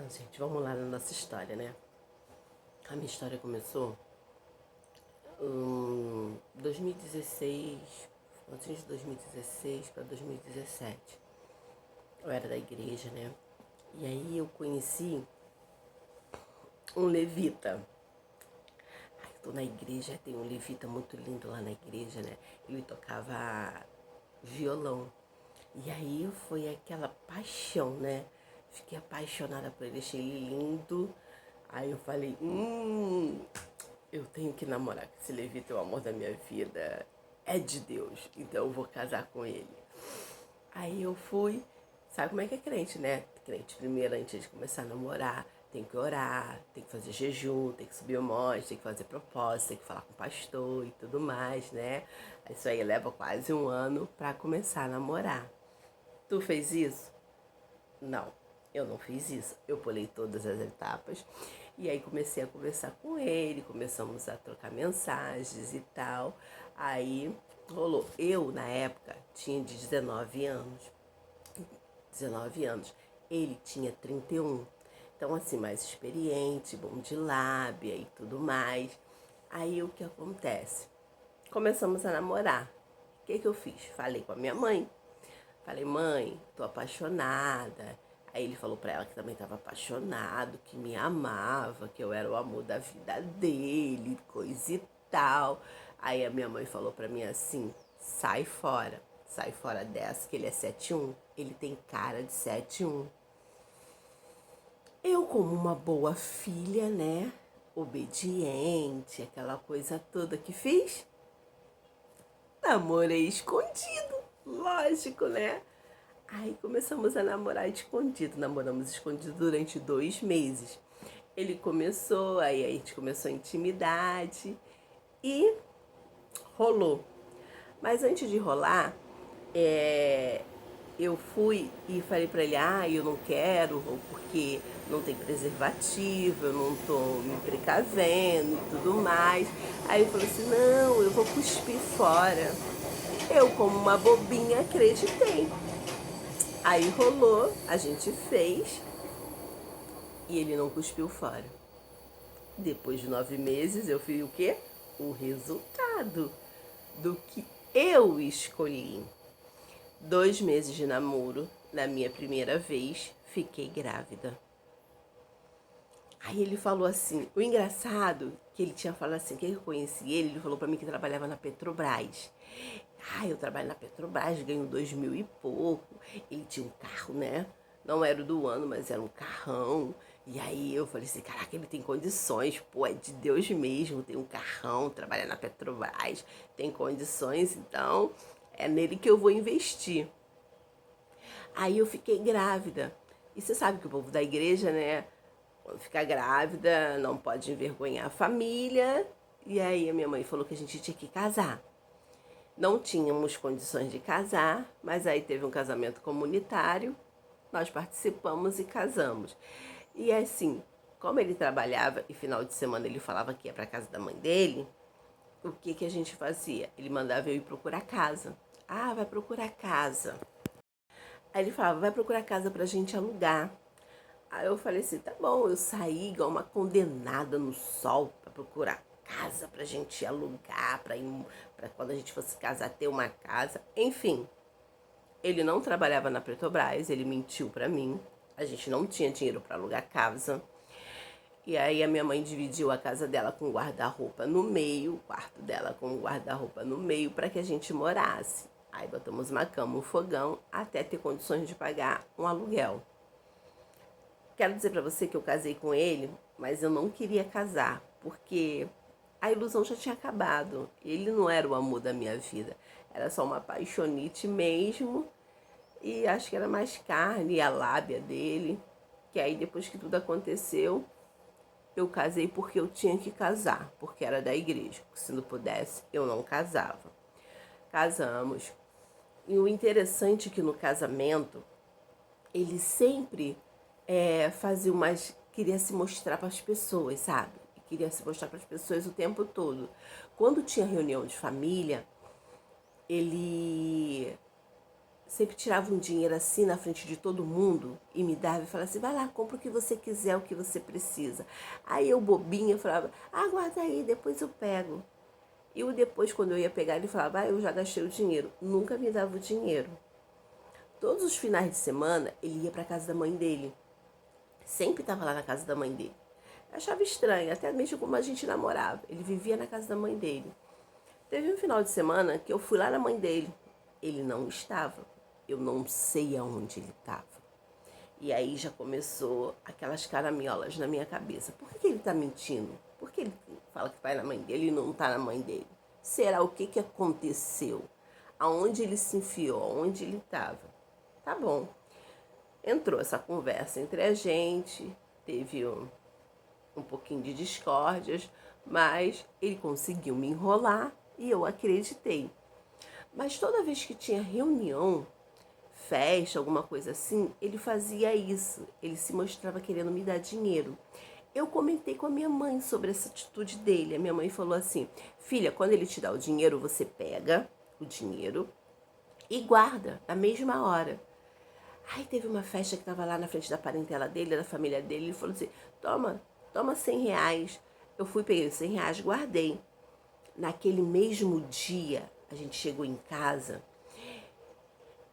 Então, gente, vamos lá na nossa história, né? A minha história começou em 2016, antes de 2016 para 2017. Eu era da igreja, né? E aí eu conheci um levita. Ai, eu tô na igreja, tem um levita muito lindo lá na igreja, né? Ele tocava violão. E aí foi aquela paixão, né? Fiquei apaixonada por ele, achei ele lindo. Aí eu falei, eu tenho que namorar com esse levita, é o amor da minha vida. É de Deus, então eu vou casar com ele. Aí eu fui, sabe como é que é crente, né? Crente primeiro, antes de começar a namorar, tem que orar, tem que fazer jejum, tem que subir o monte, tem que fazer propósito, tem que falar com o pastor e tudo mais, né? Isso aí leva quase um ano pra começar a namorar. Tu fez isso? Não, eu não fiz isso. Eu pulei todas as etapas e aí comecei a conversar com ele, começamos a trocar mensagens e tal. Aí rolou. Eu, na época, tinha de 19 anos. 19 anos. Ele tinha 31. Então, assim, mais experiente, bom de lábia e tudo mais. Aí o que acontece? Começamos a namorar. O que eu fiz? Falei com a minha mãe. Falei, mãe, tô apaixonada. Aí ele falou pra ela que também tava apaixonado, que me amava, que eu era o amor da vida dele, coisa e tal. Aí a minha mãe falou pra mim assim, sai fora dessa, que ele é 7'1". Ele tem cara de 7'1". Eu, como uma boa filha, né, obediente, aquela coisa toda que fiz, namorei escondido, lógico, né? Aí começamos a namorar escondido. Namoramos escondido durante 2 meses. Ele começou, aí a gente começou a intimidade e rolou. Mas antes de rolar, eu fui e falei pra ele, eu não quero, porque não tem preservativo, eu não tô me precavendo e tudo mais. Aí ele falou assim, não, eu vou cuspir fora. Eu, como uma bobinha, acreditei. Aí rolou, a gente fez e ele não cuspiu fora. Depois de 9 meses, eu vi o quê? O resultado do que eu escolhi. 2 meses de namoro, na minha primeira vez, fiquei grávida. Aí ele falou assim, o engraçado, que ele tinha falado assim, que eu conheci ele falou pra mim que trabalhava na Petrobras. Eu trabalho na Petrobras, ganho 2 mil e pouco. Ele tinha um carro, né? Não era o do ano, mas era um carrão. E aí eu falei assim, caraca, ele tem condições, pô, é de Deus mesmo, tem um carrão, trabalha na Petrobras, tem condições, então é nele que eu vou investir. Aí eu fiquei grávida. E você sabe que o povo da igreja, né? Quando fica grávida, não pode envergonhar a família. E aí a minha mãe falou que a gente tinha que casar. Não tínhamos condições de casar, mas aí teve um casamento comunitário, nós participamos e casamos. E assim, como ele trabalhava e final de semana ele falava que ia para casa da mãe dele, o que a gente fazia? Ele mandava eu ir procurar casa. Vai procurar casa. Aí ele falava, vai procurar casa pra gente alugar. Aí eu falei assim, tá bom, eu saí igual uma condenada no sol pra procurar casa pra gente alugar, pra quando a gente fosse casar ter uma casa. Enfim, ele não trabalhava na Petrobras, ele mentiu pra mim. A gente não tinha dinheiro pra alugar casa. E aí a minha mãe dividiu a casa dela com guarda-roupa no meio, o quarto dela com guarda-roupa no meio, para que a gente morasse. Aí botamos uma cama, um fogão, até ter condições de pagar um aluguel. Quero dizer para você que eu casei com ele, mas eu não queria casar, porque a ilusão já tinha acabado. Ele não era o amor da minha vida. Era só uma paixonite mesmo. E acho que era mais carne e a lábia dele. Que aí depois que tudo aconteceu, eu casei porque eu tinha que casar, porque era da igreja. Se não pudesse, eu não casava. Casamos. E o interessante é que no casamento, ele sempre fazia umas... queria se mostrar para as pessoas, sabe? Queria se mostrar para as pessoas o tempo todo. Quando tinha reunião de família, ele sempre tirava um dinheiro assim na frente de todo mundo e me dava e falava assim, vai lá, compra o que você quiser, o que você precisa. Aí eu, bobinha, falava, guarda aí, depois eu pego. E o depois, quando eu ia pegar, ele falava, eu já gastei o dinheiro. Nunca me dava o dinheiro. Todos os finais de semana, ele ia para casa da mãe dele. Sempre estava lá na casa da mãe dele. Eu achava estranho, até mesmo como a gente namorava. Ele vivia na casa da mãe dele. Teve um final de semana que eu fui lá na mãe dele. Ele não estava. Eu não sei aonde ele estava. E aí já começou aquelas caraminholas na minha cabeça. Por que ele está mentindo? Por que ele fala que vai na mãe dele e não está na mãe dele? Será o que aconteceu? Aonde ele se enfiou? Aonde ele estava? Tá bom. Entrou essa conversa entre a gente. Teve um pouquinho de discórdias. Mas ele conseguiu me enrolar e eu acreditei. Mas toda vez que tinha reunião, festa, alguma coisa assim, ele fazia isso. Ele se mostrava querendo me dar dinheiro. Eu comentei com a minha mãe sobre essa atitude dele. A minha mãe falou assim, filha, quando ele te dá o dinheiro, você pega o dinheiro e guarda na mesma hora. Aí teve uma festa que estava lá na frente da parentela dele, da família dele. Ele falou assim, toma 100 reais. Eu fui, peguei os 100 reais, guardei. Naquele mesmo dia, a gente chegou em casa,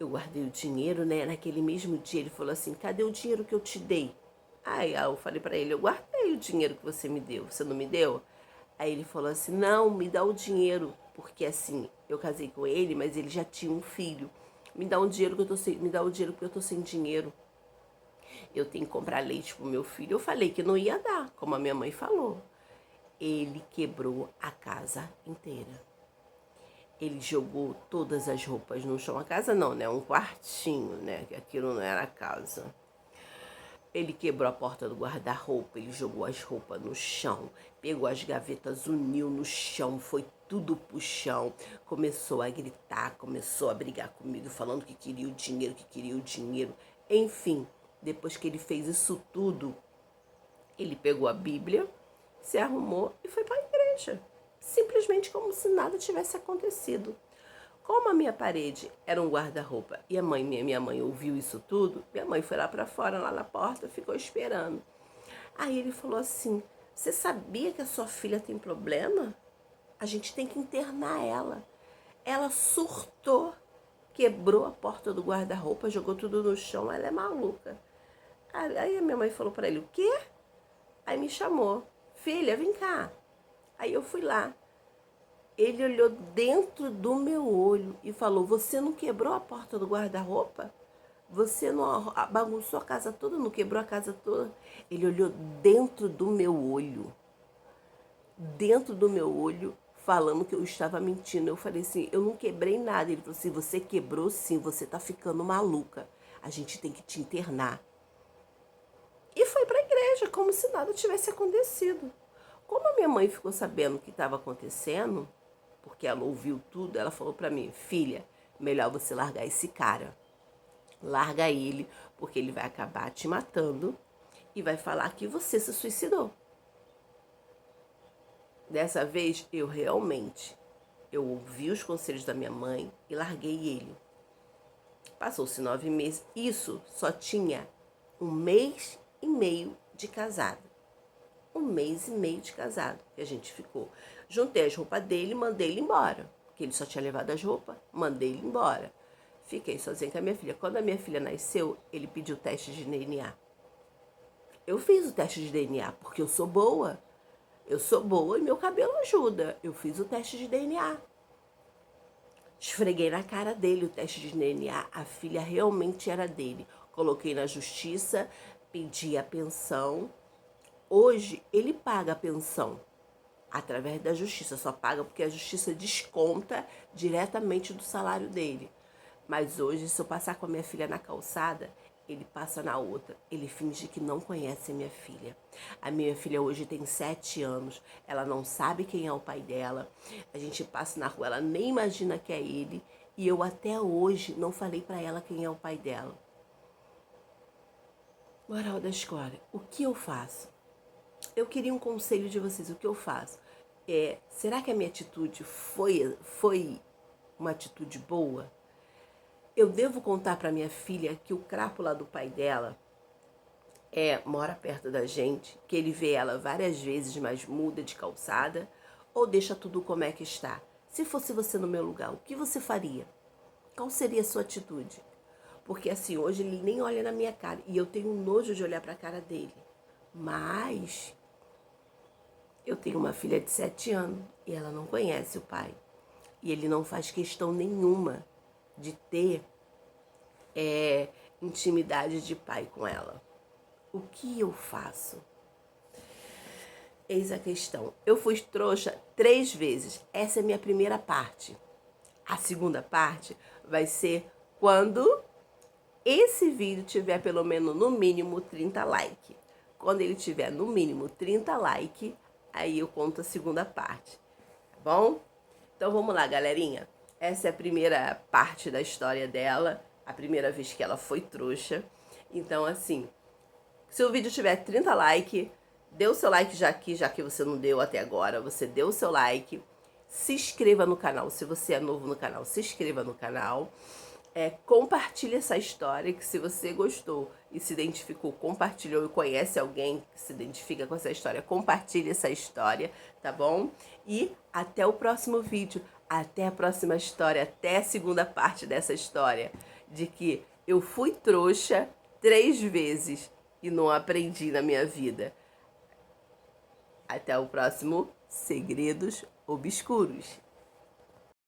eu guardei o dinheiro, né? Naquele mesmo dia ele falou assim, cadê o dinheiro que eu te dei? Aí eu falei pra ele, eu guardei o dinheiro que você me deu, você não me deu? Aí ele falou assim, não, me dá o dinheiro, porque assim, eu casei com ele, mas ele já tinha um filho. Me dá um dinheiro que eu tô sem, me dá o dinheiro porque eu tô sem dinheiro. Eu tenho que comprar leite pro meu filho. Eu falei que não ia dar, como a minha mãe falou. Ele quebrou a casa inteira. Ele jogou todas as roupas no chão. A casa não, né? Um quartinho, né? Que aquilo não era casa. Ele quebrou a porta do guarda-roupa, ele jogou as roupas no chão, pegou as gavetas, uniu no chão, foi tudo pro chão. Começou a gritar, começou a brigar comigo, falando que queria o dinheiro, que queria o dinheiro. Enfim, depois que ele fez isso tudo, ele pegou a Bíblia, se arrumou e foi para a igreja. Simplesmente como se nada tivesse acontecido. Como a minha parede era um guarda-roupa e minha mãe ouviu isso tudo, minha mãe foi lá para fora, lá na porta, ficou esperando. Aí ele falou assim, você sabia que a sua filha tem problema? A gente tem que internar ela. Ela surtou, quebrou a porta do guarda-roupa, jogou tudo no chão, ela é maluca. Aí a minha mãe falou para ele, o quê? Aí me chamou, filha, vem cá. Aí eu fui lá. Ele olhou dentro do meu olho e falou, você não quebrou a porta do guarda-roupa? Você não bagunçou a casa toda, não quebrou a casa toda? Ele olhou dentro do meu olho, falando que eu estava mentindo. Eu falei assim, eu não quebrei nada. Ele falou assim, você quebrou sim, você tá ficando maluca. A gente tem que te internar. E foi para a igreja, como se nada tivesse acontecido. Como a minha mãe ficou sabendo o que estava acontecendo, porque ela ouviu tudo, ela falou para mim, filha, melhor você largar esse cara. Larga ele, porque ele vai acabar te matando e vai falar que você se suicidou. Dessa vez, eu ouvi os conselhos da minha mãe e larguei ele. Passou-se 9 meses, isso só tinha 1 mês e meio de casado. 1 mês e meio de casado que a gente ficou. Juntei as roupas dele e mandei ele embora. Porque ele só tinha levado as roupas, mandei ele embora. Fiquei sozinha com a minha filha. Quando a minha filha nasceu, ele pediu teste de DNA. Eu fiz o teste de DNA porque eu sou boa. Eu sou boa e meu cabelo ajuda. Eu fiz o teste de DNA. Esfreguei na cara dele o teste de DNA. A filha realmente era dele. Coloquei na justiça, pedi a pensão. Hoje, ele paga a pensão através da justiça. Só paga porque a justiça desconta diretamente do salário dele. Mas hoje, se eu passar com a minha filha na calçada, ele passa na outra. Ele finge que não conhece a minha filha. A minha filha hoje tem 7 anos. Ela não sabe quem é o pai dela. A gente passa na rua, ela nem imagina que é ele. E eu até hoje não falei para ela quem é o pai dela. Moral da história, o que eu faço? Eu queria um conselho de vocês, o que eu faço? Será que a minha atitude foi uma atitude boa? Eu devo contar para minha filha que o crápula do pai dela mora perto da gente, que ele vê ela várias vezes, mas muda de calçada, ou deixa tudo como é que está? Se fosse você no meu lugar, o que você faria? Qual seria a sua atitude? Porque assim, hoje ele nem olha na minha cara e eu tenho nojo de olhar para a cara dele. Mas eu tenho uma filha de 7 anos e ela não conhece o pai. E ele não faz questão nenhuma de ter intimidade de pai com ela. O que eu faço? Eis a questão. Eu fui trouxa 3 vezes. Essa é a minha primeira parte. A segunda parte vai ser quando esse vídeo tiver pelo menos no mínimo 30 likes. Quando ele tiver no mínimo 30 likes, aí eu conto a segunda parte. Tá bom? Então vamos lá, galerinha. Essa é a primeira parte da história dela. A primeira vez que ela foi trouxa. Então, assim, se o vídeo tiver 30 likes, dê o seu like já que você não deu até agora. Você deu o seu like. Se inscreva no canal. Se você é novo no canal, se inscreva no canal. Compartilhe essa história, que se você gostou e se identificou, compartilhou e conhece alguém que se identifica com essa história, compartilhe essa história, tá bom? E até o próximo vídeo, até a próxima história, até a segunda parte dessa história, de que eu fui trouxa 3 vezes e não aprendi na minha vida. Até o próximo Segredos Obscuros.